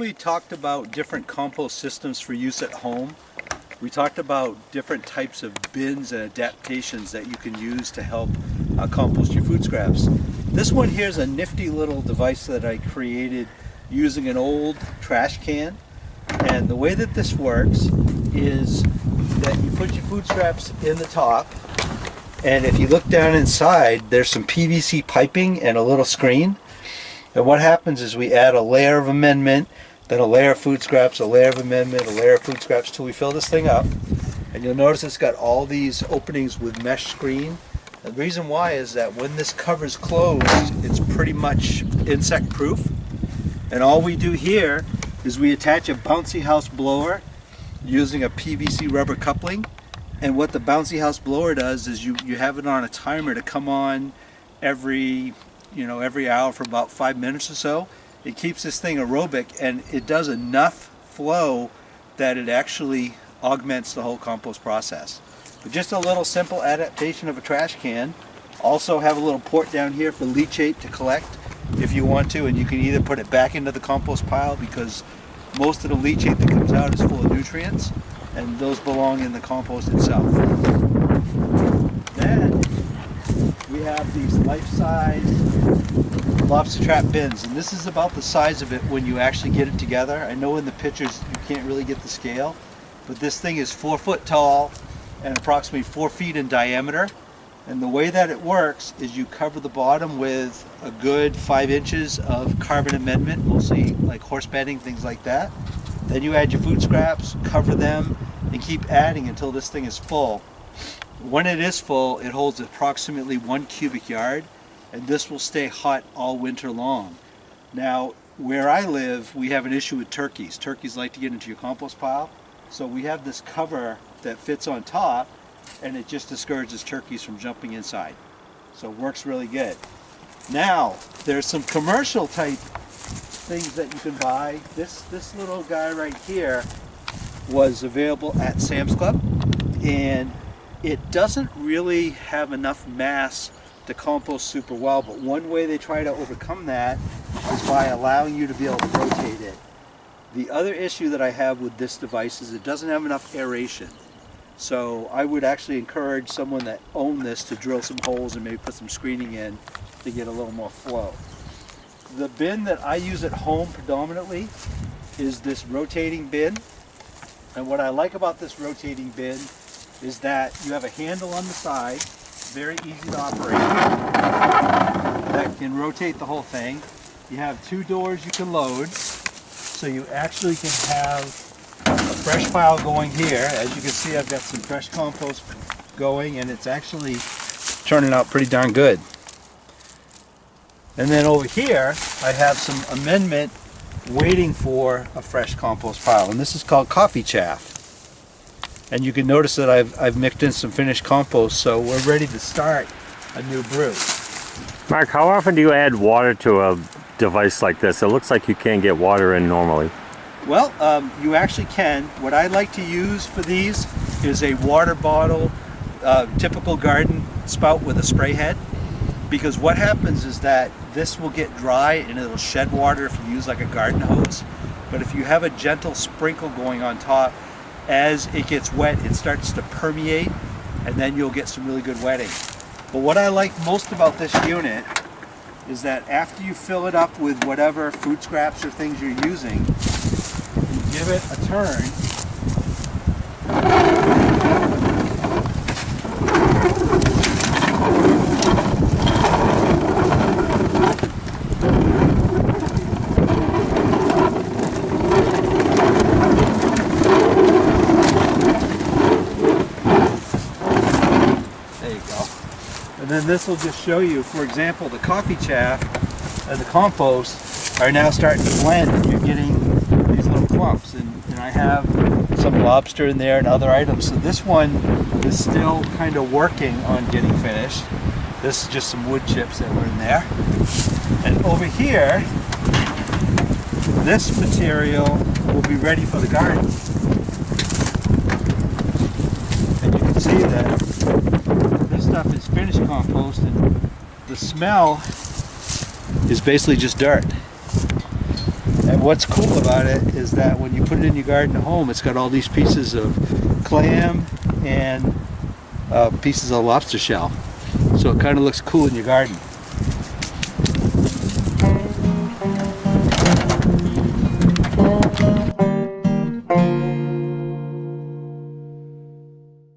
we talked about different compost systems for use at home, we talked about different types of bins and adaptations that you can use to help compost your food scraps. This one here is a nifty little device that I created using an old trash can. And the way that this works is that you put your food scraps in the top, and if you look down inside, there's some PVC piping and a little screen. And what happens is we add a layer of amendment, then a layer of food scraps, a layer of amendment, a layer of food scraps till we fill this thing up. And you'll notice it's got all these openings with mesh screen. And the reason why is that when this cover's closed, it's pretty much insect proof. And all we do here is we attach a bouncy house blower using a PVC rubber coupling. And what the bouncy house blower does is you have it on a timer to come on every hour for about 5 minutes or so. It keeps this thing aerobic, and it does enough flow that it actually augments the whole compost process. But just a little simple adaptation of a trash can. Also have a little port down here for leachate to collect if you want to, and you can either put it back into the compost pile because most of the leachate that comes out is full of nutrients, and those belong in the compost itself. Then we have these life-size lobster trap bins, and this is about the size of it when you actually get it together. I know in the pictures you can't really get the scale, but this thing is 4 foot tall and approximately 4 feet in diameter. And the way that it works is you cover the bottom with a good 5 inches of carbon amendment, mostly like horse bedding, things like that. Then you add your food scraps, cover them, and keep adding until this thing is full. When it is full, it holds approximately 1 cubic yard, and this will stay hot all winter long. Now, where I live, we have an issue with turkeys. Turkeys like to get into your compost pile, so we have this cover that fits on top, and it just discourages turkeys from jumping inside. So it works really good. Now, there's some commercial type things that you can buy. This little guy right here was available at Sam's Club, and it doesn't really have enough mass to compost super well, but one way they try to overcome that is by allowing you to be able to rotate it. The other issue that I have with this device is it doesn't have enough aeration. So I would actually encourage someone that owned this to drill some holes and maybe put some screening in to get a little more flow. The bin that I use at home predominantly is this rotating bin. And what I like about this rotating bin is that you have a handle on the side, very easy to operate, that can rotate the whole thing. You have 2 doors you can load, so you actually can have a fresh pile going here. As you can see, I've got some fresh compost going, and it's actually turning out pretty darn good. And then over here, I have some amendment waiting for a fresh compost pile, and this is called coffee chaff. And you can notice that I've mixed in some finished compost, so we're ready to start a new brew. Mark, how often do you add water to a device like this? It looks like you can't get water in normally. Well, you actually can. What I like to use for these is a water bottle, typical garden spout with a spray head. Because what happens is that this will get dry and it'll shed water if you use like a garden hose. But if you have a gentle sprinkle going on top, as it gets wet, it starts to permeate, and then you'll get some really good wetting. But what I like most about this unit is that after you fill it up with whatever food scraps or things you're using, you give it a turn. And then this will just show you, for example, the coffee chaff and the compost are now starting to blend, and you're getting these little clumps. And I have some lobster in there and other items. So this one is still kind of working on getting finished. This is just some wood chips that were in there. And over here, this material will be ready for the garden. And you can see that this stuff is finished compost, and the smell is basically just dirt. And what's cool about it is that when you put it in your garden at home, it's got all these pieces of clam and pieces of lobster shell. So it kind of looks cool in your garden.